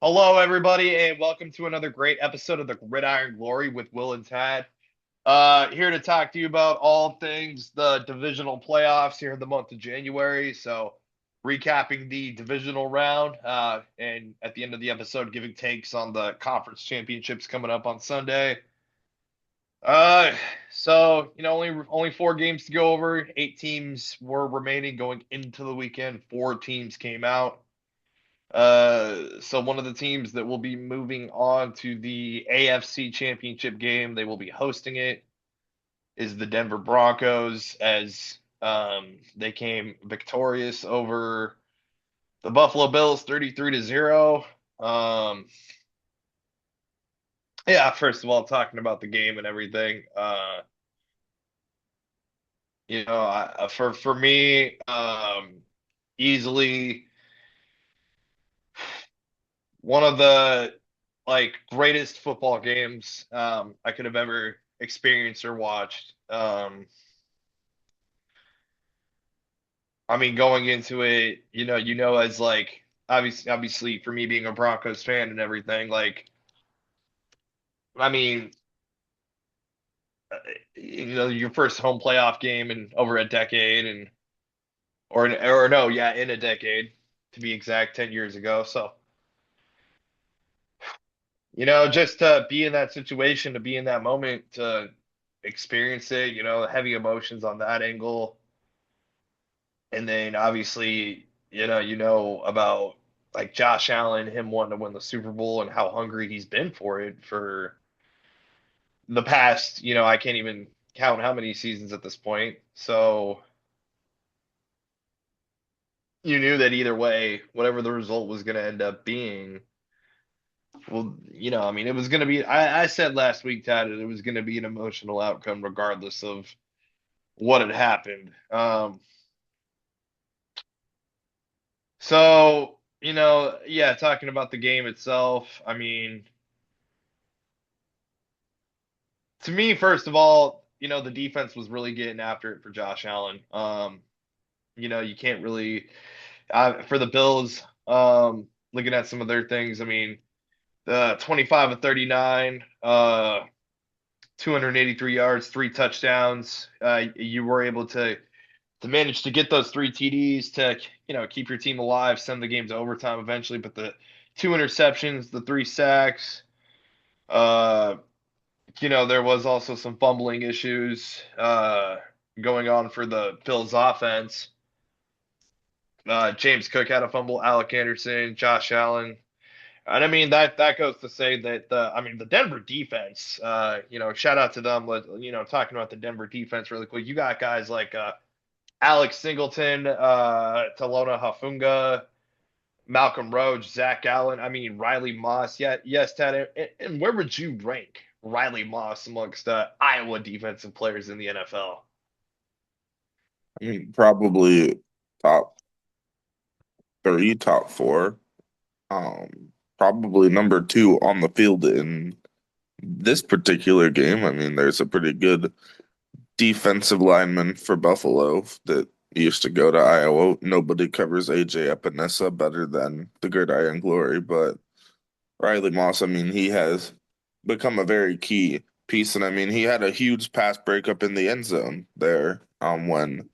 Hello, everybody, and welcome to another great episode of the Gridiron Glory with Will and Tad. Here to talk to you about all things the divisional playoffs here in the month of January. So, recapping the divisional round, and at the end of the episode, giving takes on the conference championships coming up on Sunday. Uh, only four games to go over. Eight teams were remaining going into the weekend. Four teams came out. So one of the teams that will be moving on to the AFC Championship game, they will be hosting it, is the Denver Broncos as they came victorious over the Buffalo Bills 33-0. Um, yeah, first of all, talking about the game and everything, for me, easily one of the greatest football games I could have ever experienced or watched. I mean, going into it, as obviously for me being a Broncos fan and everything, I mean, your first home playoff game in over a decade, and or no, yeah, in a decade to be exact, 10 years ago. So, just to be in that situation, to be in that moment, to experience it, heavy emotions on that angle. And then obviously, about like Josh Allen, him wanting to win the Super Bowl and how hungry he's been for it for the past, I can't even count how many seasons at this point. So you knew that either way, whatever the result was going to end up being, well, I mean, it was going to be, I said last week, Tad, it was going to be an emotional outcome regardless of what had happened. So, yeah, talking about the game itself, I mean, to me, first of all, the defense was really getting after it for Josh Allen. You can't really for the Bills, looking at some of their things, I mean, the 25 of 39, 283 yards, three touchdowns. You were able to manage to get those three TDs to, keep your team alive, send the game to overtime eventually, but the two interceptions, the three sacks, uh, there was also some fumbling issues going on for the Bills offense. James Cook had a fumble, Alec Anderson, Josh Allen. And I mean that goes to say that the Denver defense, shout out to them. Talking about the Denver defense really quick. You got guys like Alex Singleton, Talona Hafunga, Malcolm Roach, Zach Allen. I mean Riley Moss. Yeah, yes, Ted. And where would you rank Riley Moss amongst Iowa defensive players in the NFL? I mean, probably top three, top four. Probably number two on the field in this particular game. I mean, there's a pretty good defensive lineman for Buffalo that used to go to Iowa. Nobody covers AJ Epinesa better than the Gridiron Glory, but Riley Moss, I mean, he has become a very key piece. And I mean, he had a huge pass breakup in the end zone there when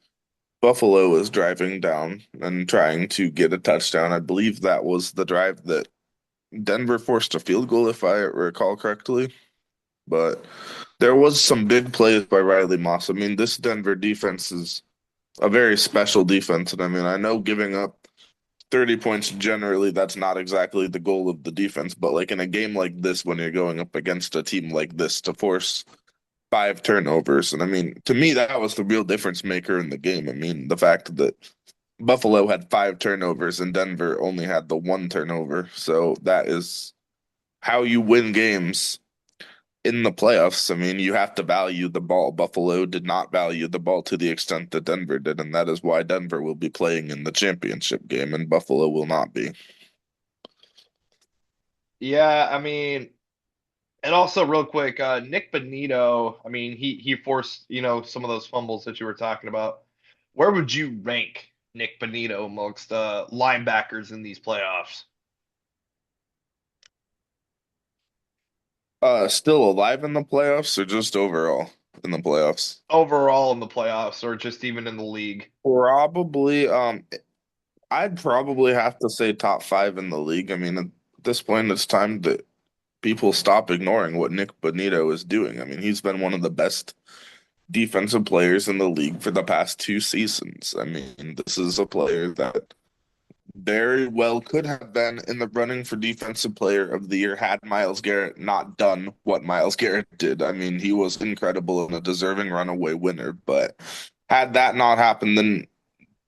Buffalo was driving down and trying to get a touchdown. I believe that was the drive that Denver forced a field goal, if I recall correctly. But there was some big plays by Riley Moss. I mean, this Denver defense is a very special defense. And I mean, I know giving up 30 points generally, that's not exactly the goal of the defense. But like in a game like this, when you're going up against a team like this to force five turnovers. And I mean, to me, that was the real difference maker in the game. I mean, the fact that Buffalo had five turnovers and Denver only had the one turnover. So that is how you win games in the playoffs. I mean, you have to value the ball. Buffalo did not value the ball to the extent that Denver did, and that is why Denver will be playing in the championship game and Buffalo will not be. Yeah, I mean, and also real quick, Nick Bonito, I mean, he forced, some of those fumbles that you were talking about. Where would you rank Nick Bonito amongst linebackers in these playoffs? Still alive in the playoffs or just overall in the playoffs? overall in the playoffs or just even in the league? Probably, I'd probably have to say top five in the league. I mean, at this point, it's time that people stop ignoring what Nick Bonito is doing. I mean, he's been one of the best defensive players in the league for the past two seasons. I mean, this is a player that very well could have been in the running for Defensive Player of the Year had Myles Garrett not done what Myles Garrett did. I mean, he was incredible and a deserving runaway winner, but had that not happened, then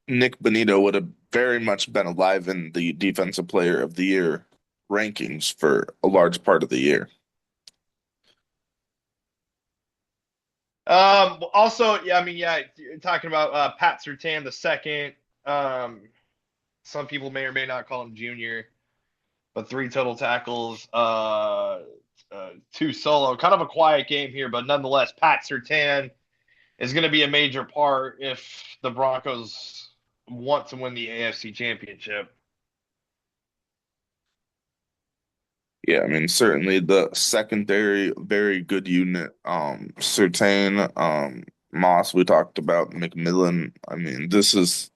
Nick Bonito would have very much been alive in the Defensive Player of the Year rankings for a large part of the year. Also, yeah, I mean, yeah, you're talking about Pat Surtain the second. Some people may or may not call him Junior, but three total tackles, two solo. Kind of a quiet game here, but nonetheless, Pat Surtain is going to be a major part if the Broncos want to win the AFC Championship. Yeah, I mean, certainly the secondary, very good unit. Surtain, Moss, we talked about McMillan. I mean, this is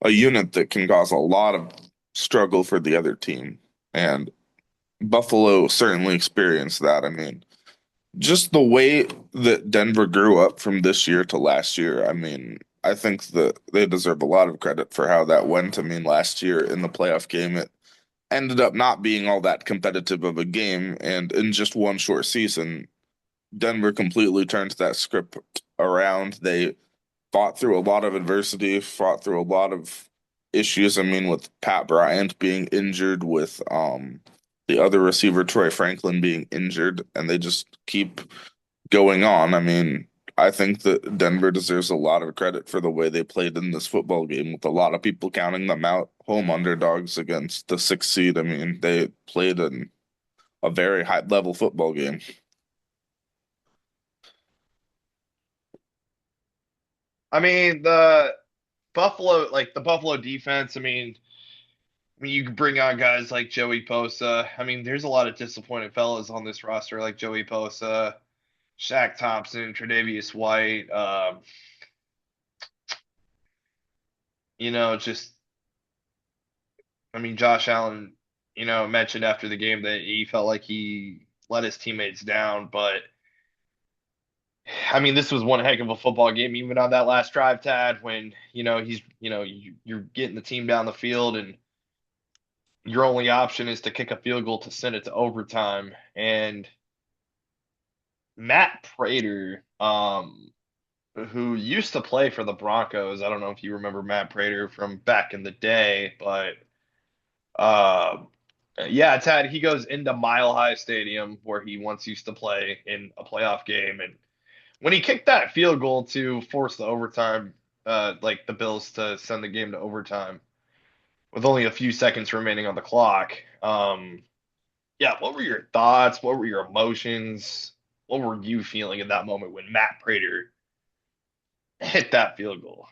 a unit that can cause a lot of struggle for the other team. And Buffalo certainly experienced that. I mean, just the way that Denver grew up from this year to last year, I mean, I think that they deserve a lot of credit for how that went. I mean, last year in the playoff game, it ended up not being all that competitive of a game. And in just one short season, Denver completely turned that script around. They fought through a lot of adversity, fought through a lot of issues. I mean, with Pat Bryant being injured, with the other receiver Troy Franklin being injured, and they just keep going on. I mean, I think that Denver deserves a lot of credit for the way they played in this football game, with a lot of people counting them out, home underdogs against the sixth seed. I mean, they played in a very high level football game. I mean, the Buffalo defense. I mean, you could bring on guys like Joey Bosa. I mean, there's a lot of disappointed fellas on this roster, like Joey Bosa, Shaq Thompson, Tre'Davious White. Just I mean, Josh Allen, mentioned after the game that he felt like he let his teammates down, but I mean, this was one heck of a football game, even on that last drive, Tad, when you're getting the team down the field and your only option is to kick a field goal to send it to overtime. And Matt Prater, who used to play for the Broncos, I don't know if you remember Matt Prater from back in the day, but uh, yeah, Tad, he goes into Mile High Stadium where he once used to play in a playoff game, and when he kicked that field goal to force the overtime, like the Bills to send the game to overtime with only a few seconds remaining on the clock. Yeah, what were your thoughts? What were your emotions? What were you feeling in that moment when Matt Prater hit that field goal?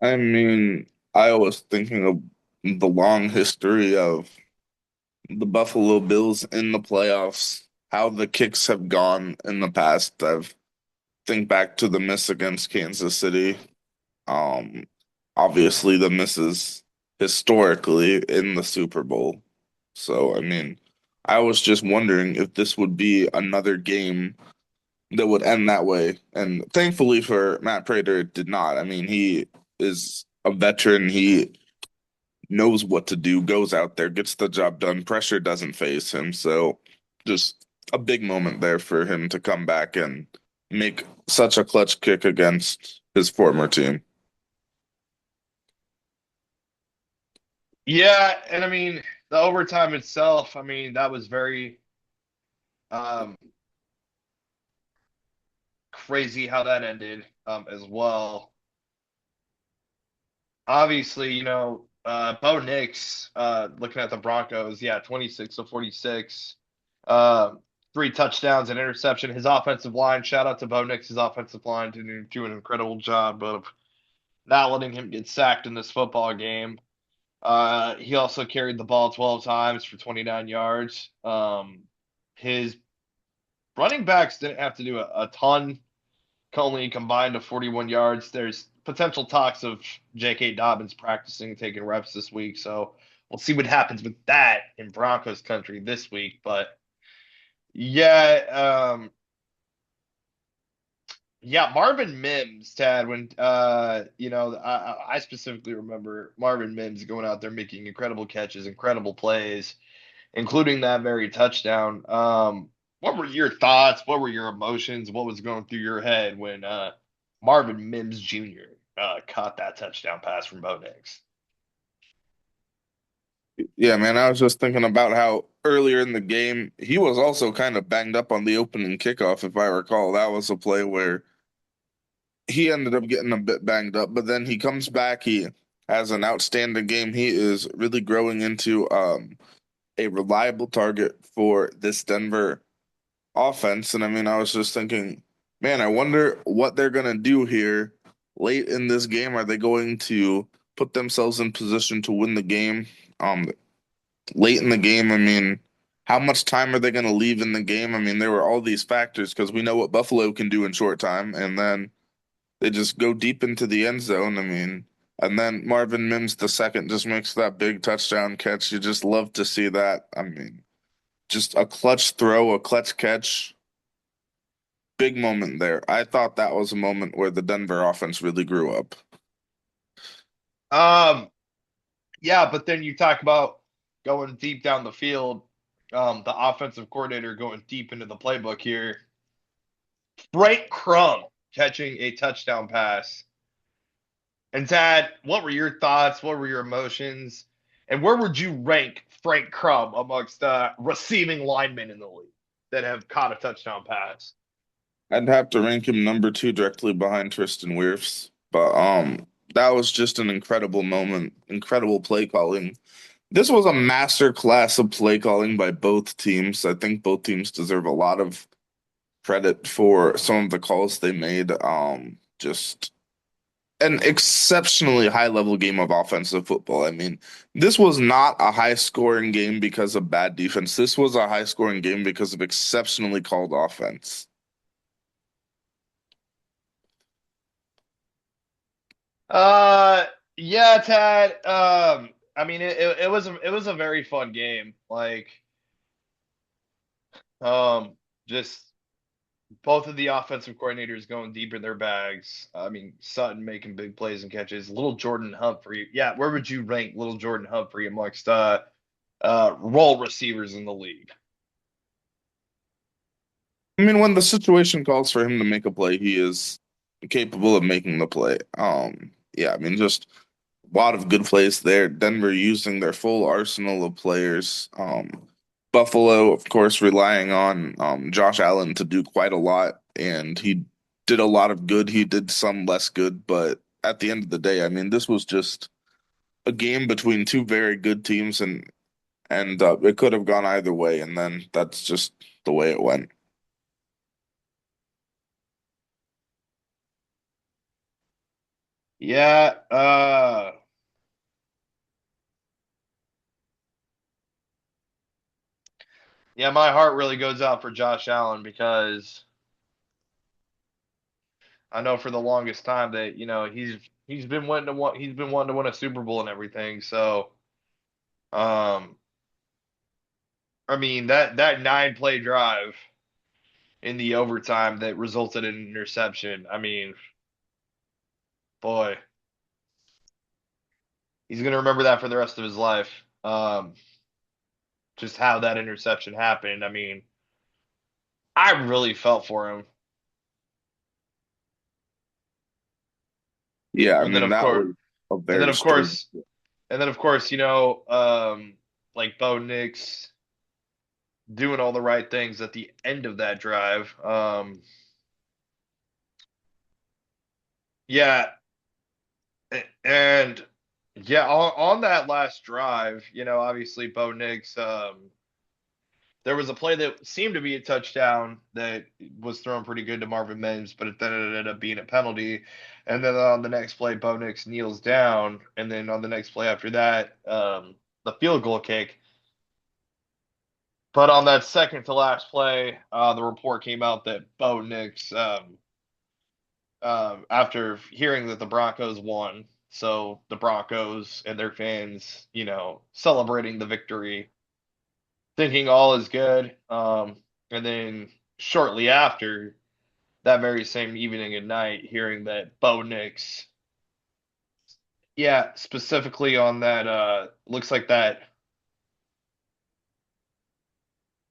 I mean, I was thinking of the long history of the Buffalo Bills in the playoffs, how the kicks have gone in the past. I've think back to the miss against Kansas City. Um, Obviously the misses historically in the Super Bowl. So, I mean, I was just wondering if this would be another game that would end that way. And thankfully for Matt Prater, it did not. I mean, he is a veteran. He knows what to do, goes out there, gets the job done. Pressure doesn't phase him. So just a big moment there for him to come back and make such a clutch kick against his former team. Yeah, and I mean the overtime itself. I mean that was very um, crazy how that ended as well. Obviously, Bo Nix, looking at the Broncos, yeah, 26 of 46, uh, three touchdowns and interception. His offensive line, shout out to Bo Nix's offensive line, to do an incredible job of not letting him get sacked in this football game. He also carried the ball 12 times for 29 yards. his running backs didn't have to do a ton, only combined to 41 yards. There's potential talks of J.K. Dobbins practicing, taking reps this week. So we'll see what happens with that in Broncos country this week. But yeah, yeah, Marvin Mims, Tad, when I specifically remember Marvin Mims going out there making incredible catches, incredible plays, including that very touchdown. What were your thoughts? What were your emotions? What was going through your head when Marvin Mims Jr. Caught that touchdown pass from Bo Nix? Yeah, man, I was just thinking about how earlier in the game he was also kind of banged up on the opening kickoff, if I recall. That was a play where he ended up getting a bit banged up, but then he comes back. He has an outstanding game. He is really growing into a reliable target for this Denver offense. And I mean, I was just thinking, man, I wonder what they're gonna do here late in this game. Are they going to put themselves in position to win the game? Late in the game, I mean, how much time are they going to leave in the game? I mean, there were all these factors because we know what Buffalo can do in short time, and then they just go deep into the end zone. I mean, and then Marvin Mims the second just makes that big touchdown catch. You just love to see that. I mean, just a clutch throw, a clutch catch, big moment there. I thought that was a moment where the Denver offense really grew up. Um, yeah, but then you talk about going deep down the field. The offensive coordinator going deep into the playbook here. Frank Crumb catching a touchdown pass. And Tad, what were your thoughts? What were your emotions? And where would you rank Frank Crumb amongst receiving linemen in the league that have caught a touchdown pass? I'd have to rank him number two directly behind Tristan Wirfs. But that was just an incredible moment, incredible play calling. This was a master class of play calling by both teams. I think both teams deserve a lot of credit for some of the calls they made. Just an exceptionally high level game of offensive football. I mean, this was not a high scoring game because of bad defense. This was a high scoring game because of exceptionally called offense. Uh, yeah, Tad. I mean, it was a very fun game. Like, um, just both of the offensive coordinators going deep in their bags. I mean, Sutton making big plays and catches. Little Jordan Humphrey. Yeah, where would you rank little Jordan Humphrey amongst role receivers in the league? I mean, when the situation calls for him to make a play, he is capable of making the play. Yeah, I mean, just a lot of good plays there. Denver using their full arsenal of players. Buffalo, of course, relying on Josh Allen to do quite a lot, and he did a lot of good. He did some less good, but at the end of the day, I mean, this was just a game between two very good teams, and it could have gone either way, and then that's just the way it went. Yeah, yeah, my heart really goes out for Josh Allen because I know for the longest time that he's been wanting to win a Super Bowl and everything. So, um, I mean that 9 play drive in the overtime that resulted in an interception. I mean, boy, he's gonna remember that for the rest of his life. Just how that interception happened. I mean, I really felt for him. Yeah, I And then mean, of that course, was a and then very of strange. course, and then of course, like Bo Nix doing all the right things at the end of that drive. Yeah, and yeah, on that last drive, obviously Bo Nix, there was a play that seemed to be a touchdown that was thrown pretty good to Marvin Mims, but then it ended up being a penalty. And then on the next play, Bo Nix kneels down, and then on the next play after that, the field goal kick. But on that second to last play, the report came out that Bo Nix, after hearing that the Broncos won, so the Broncos and their fans, celebrating the victory, thinking all is good. And then shortly after that very same evening and night, hearing that Bo Nix, yeah, specifically on that, looks like that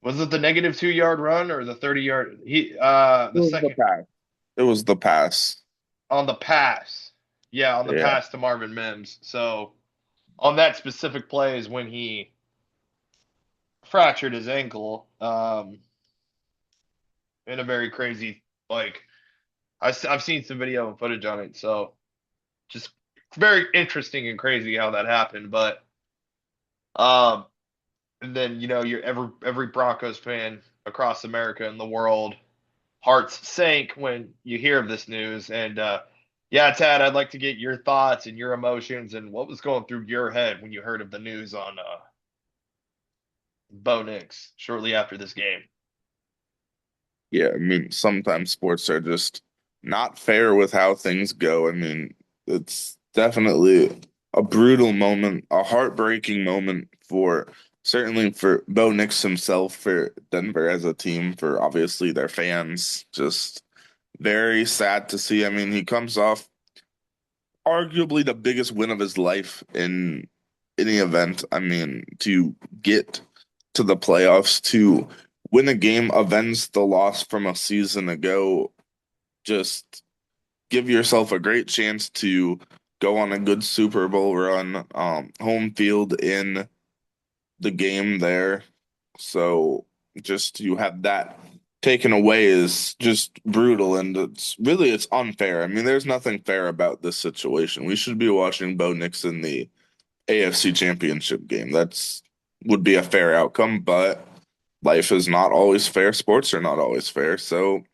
was it the -2 yard run or the 30 yard? It The was the second pass. It was the pass. on the pass, yeah, on the Yeah. pass to Marvin Mims. So on that specific play is when he fractured his ankle, in a very crazy, like, I've seen some video and footage on it, so just very interesting and crazy how that happened. But um, and then your every Broncos fan across America and the world hearts sank when you hear of this news. And yeah, Tad, I'd like to get your thoughts and your emotions and what was going through your head when you heard of the news on Bo Nix shortly after this game. Yeah, I mean, sometimes sports are just not fair with how things go. I mean, it's definitely a brutal moment, a heartbreaking moment for certainly for Bo Nix himself, for Denver as a team, for obviously their fans. Just very sad to see. I mean, he comes off arguably the biggest win of his life in any event. I mean, to get to the playoffs, to win a game, avenge the loss from a season ago, just give yourself a great chance to go on a good Super Bowl run, home field in the game there. So just you have that taken away is just brutal, and it's unfair. I mean, there's nothing fair about this situation. We should be watching Bo Nix in the AFC Championship game. That's would be a fair outcome, but life is not always fair. Sports are not always fair. So,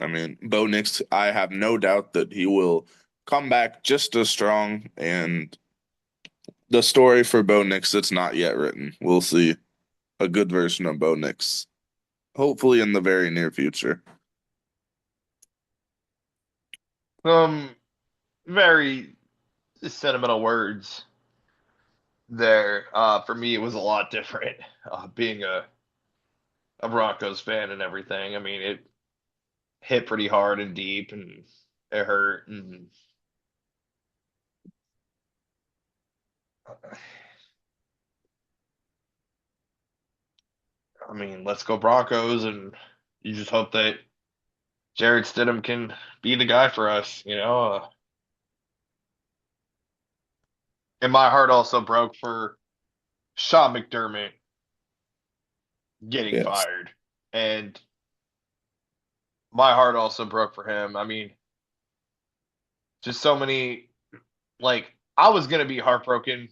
I mean, Bo Nix, I have no doubt that he will come back just as strong. And the story for Bo Nix, it's not yet written. We'll see a good version of Bo Nix, hopefully in the very near future. Some very sentimental words there. For me, it was a lot different, being a Broncos fan and everything. I mean, it hit pretty hard and deep, and it hurt. And I mean, let's go Broncos, and you just hope that Jared Stidham can be the guy for us. And my heart also broke for Sean McDermott getting Yes. fired, and my heart also broke for him. I mean, just so many, like, I was gonna be heartbroken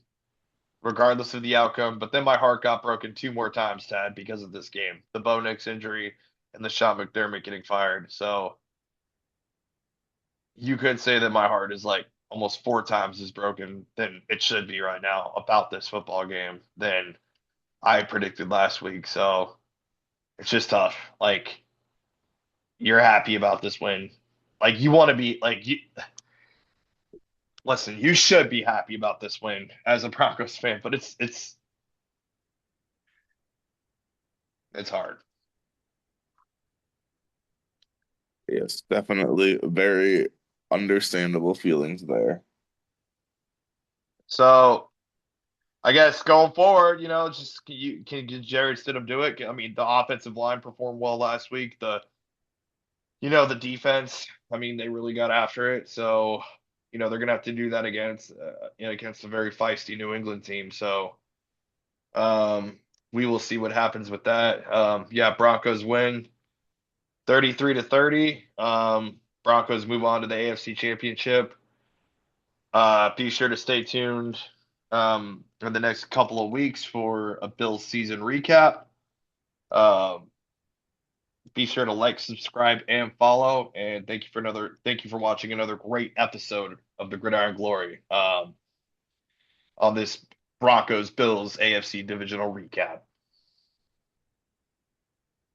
regardless of the outcome. But then my heart got broken two more times, Tad, because of this game, the Bo Nix injury and the Sean McDermott getting fired. So you could say that my heart is like almost four times as broken than it should be right now about this football game than I predicted last week. So it's just tough. Like, you're happy about this win. Like, you want to be like you listen, you should be happy about this win as a Broncos fan, but it's hard. Yes, definitely very understandable feelings there. So I guess going forward, just can Jared Stidham do it? I mean, the offensive line performed well last week. The defense, I mean, they really got after it. So, they're gonna have to do that against a very feisty New England team. So, we will see what happens with that. Yeah, Broncos win 33-30. Broncos move on to the AFC Championship. Be sure to stay tuned in the next couple of weeks for a Bills season recap. Um, be sure to like, subscribe, and follow. And thank you for watching another great episode of the Gridiron Glory, on this Broncos Bills AFC divisional recap.